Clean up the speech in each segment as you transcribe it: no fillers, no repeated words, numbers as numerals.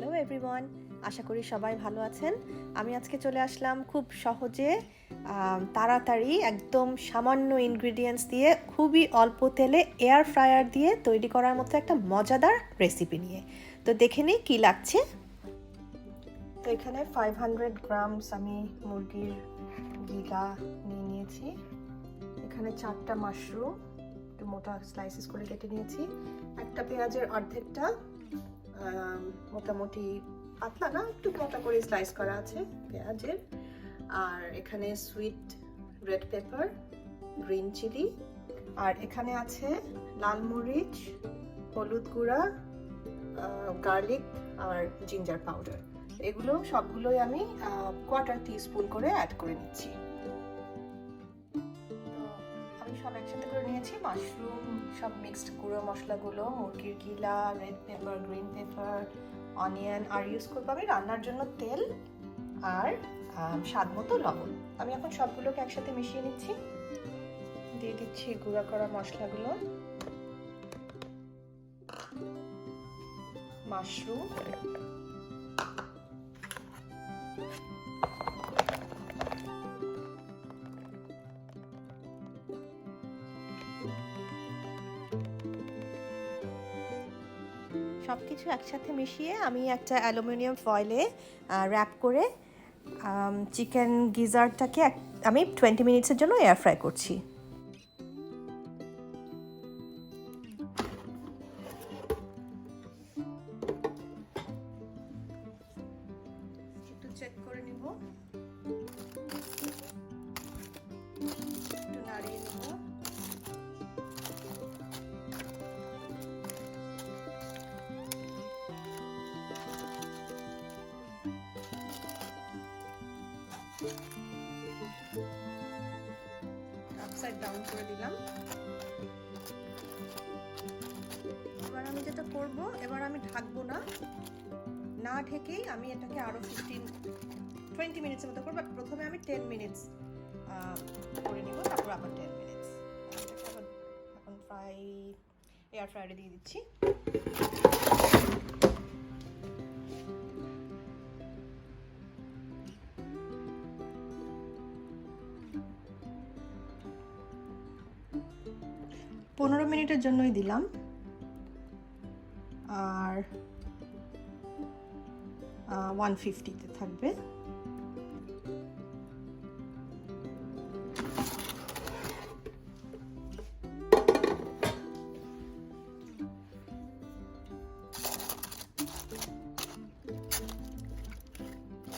Hello everyone, আশা করি সবাই ভালো আছেন। আমি আজকে চলে আসলাম খুব সহজে তাড়াতাড়ি একদম সামান্য ইনগ্রিডিয়েন্টস দিয়ে খুবই অল্প তেলে এয়ার ফ্রায়ার দিয়ে তৈরি করার মতো একটা মজাদার রেসিপি নিয়ে। তো দেখে নিই কী লাগছে। তো এখানে 500 গ্রামস আমি মুরগির গিলা নিয়ে নিয়েছি। এখানে 4টা মাশরুম একটু মোটা স্লাইসেস করে কেটে নিয়েছি। একটা পেঁয়াজের অর্ধেকটা মোটামুটি পাতলা না, একটু মোটা করে স্লাইস করা আছে পেঁয়াজের। আর এখানে sweet red pepper, green chilli, আর এখানে আছে লাল মরিচ, হলুদ গুঁড়া, গার্লিক আর জিঞ্জার পাউডার। এগুলো সবগুলোই আমি 1/4 টিস্পুন করে অ্যাড করে নিচ্ছি। আমি সব একসাথে করে নিয়েছি, মাশরুম, সব মিক্সড গুঁড়ো মশলাগুলো, মুরগির গিলা, red pepper, green pepper, onion, আর ইউজ করবো আমি রান্নার জন্য তেল আর স্বাদ মতো লবণ। আমি এখন সবগুলোকে একসাথে মিশিয়ে নিচ্ছি। দিয়ে দিচ্ছি গুঁড়া করা মশলাগুলো, মাশরুম, সব কিছু একসাথে মিশিয়ে আমি একটা অ্যালুমিনিয়াম ফয়েলে র্যাপ করে চিকেন গিজারটাকে আমি 20 মিনিটসের জন্য এয়ার ফ্রাই করছি। একটু চেক করে নিব, একটু নাড়িয়ে নেব। আপসাইড ডাউন করে দিলাম। এবার আমি যেটা করব, এবার আমি ঢাকবো না, না ঢেকেই আমি এটাকে আরো 20 মিনিটসের মতো করবো। প্রথমে আমি 10 মিনিটস করে নিব, তারপর আবার 10 মিনিটস। এখন এয়ার ফ্রায়ারে দিয়ে দিচ্ছি। পনেরো মিনিটের জন্যই দিলাম, আর 150-তে থাকবে।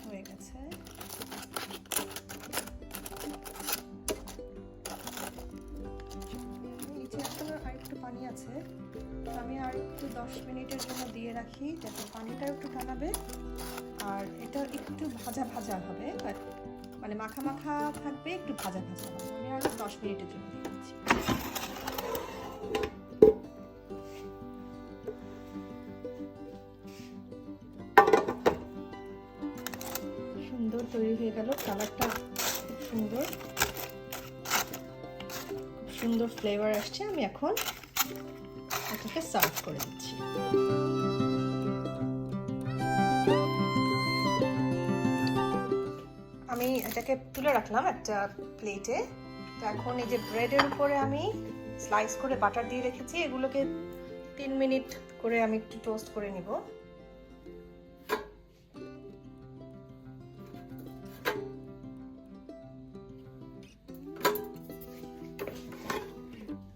হয়ে গেছে। আরেকটু পানি আছে, আমি আর একটু 10 মিনিটের জন্য দিয়ে রাখি, যাতে পানিটা একটু টানাবে আর এটা একটু ভাজা ভাজা হবে, মানে মাখা মাখা থাকবে, একটু ভাজা ভাজা হবে। আমি আরো 10 মিনিটের জন্য দিয়ে দিচ্ছি। সুন্দর তৈরি হয়ে গেল, কালারটা খুব সুন্দর, খুব সুন্দর ফ্লেভার আসছে। আমি এখন এটাকে সার্ভ করে দিচ্ছি। আমি এটাকে তুলে রাখলাম একটা প্লেটে। তো এখন এই যে ব্রেডের উপরে আমি স্লাইস করে বাটার দিয়ে রেখেছি, এগুলোকে 3 মিনিট করে আমি একটু টোস্ট করে নিব।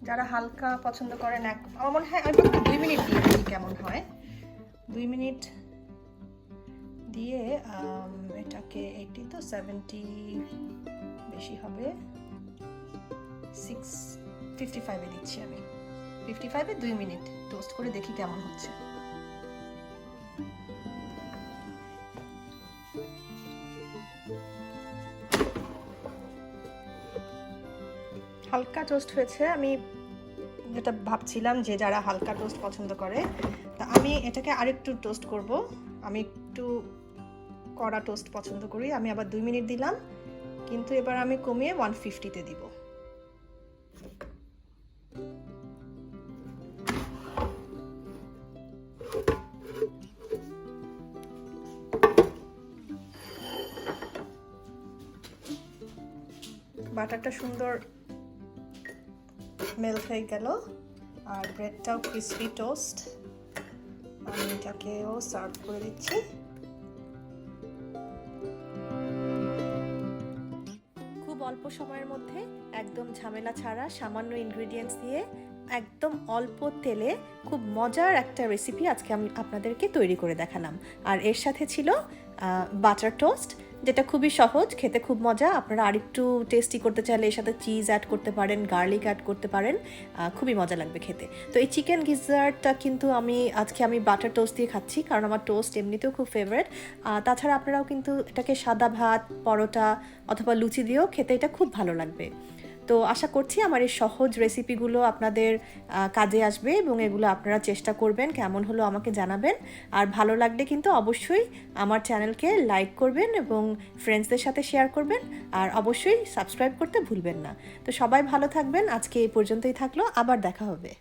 যারা হালকা পছন্দ করেন, আমার মনে হয় আমি 2 মিনিট দিয়ে দেখি কেমন হয়। 2 মিনিট দিয়ে এটাকে 80 তো 70 বেশি হবে, 655-এ দিচ্ছি আমি। 55-এ 2 মিনিট টোস্ট করে দেখি কেমন হচ্ছে। হালকা টোস্ট হয়েছে। আমি যেটা ভাবছিলাম যে যারা হালকা টোস্ট পছন্দ করে, তা আমি এটাকে আরেকটু টোস্ট করব। আমি একটু কড়া টোস্ট পছন্দ করি, আমি আবার 2 মিনিট দিলাম, কিন্তু এবার আমি কমিয়ে 150-তে দিব। বাটারটা সুন্দর মেল্ট হয়ে গেল আর ব্রেডটাও ক্রিসপি টোস্ট। আমি এটাকেও সার্ভ করে দিচ্ছি। খুব অল্প সময়ের মধ্যে একদম ঝামেলা ছাড়া সামান্য ইনগ্রিডিয়েন্টস দিয়ে একদম অল্প তেলে খুব মজার একটা রেসিপি আজকে আমি আপনাদেরকে তৈরি করে দেখালাম। আর এর সাথে ছিল বাটার টোস্ট, যেটা খুবই সহজ, খেতে খুব মজা। আপনারা আরেকটু টেস্টি করতে চাইলে এর সাথে চিজ অ্যাড করতে পারেন, গার্লিক অ্যাড করতে পারেন, খুবই মজা লাগবে খেতে। তো এই চিকেন গিজার্ডটা কিন্তু আজকে আমি বাটার টোস্ট দিয়ে খাচ্ছি, কারণ আমার টোস্ট এমনিতেও খুব ফেভারিট। তাছাড়া আপনারাও কিন্তু এটাকে সাদা ভাত, পরোটা অথবা লুচি দিয়েও খেতে এটা খুব ভালো লাগবে। তো আশা করছি আমার এই সহজ রেসিপিগুলো আপনাদের কাজে আসবে এবং এগুলো আপনারা চেষ্টা করবেন, কেমন হলো আমাকে জানাবেন। আর ভালো লাগলে কিন্তু অবশ্যই আমার চ্যানেলকে লাইক করবেন এবং ফ্রেন্ডসদের সাথে শেয়ার করবেন, আর অবশ্যই সাবস্ক্রাইব করতে ভুলবেন না। তো সবাই ভালো থাকবেন, আজকে এই পর্যন্তই থাকলো, আবার দেখা হবে।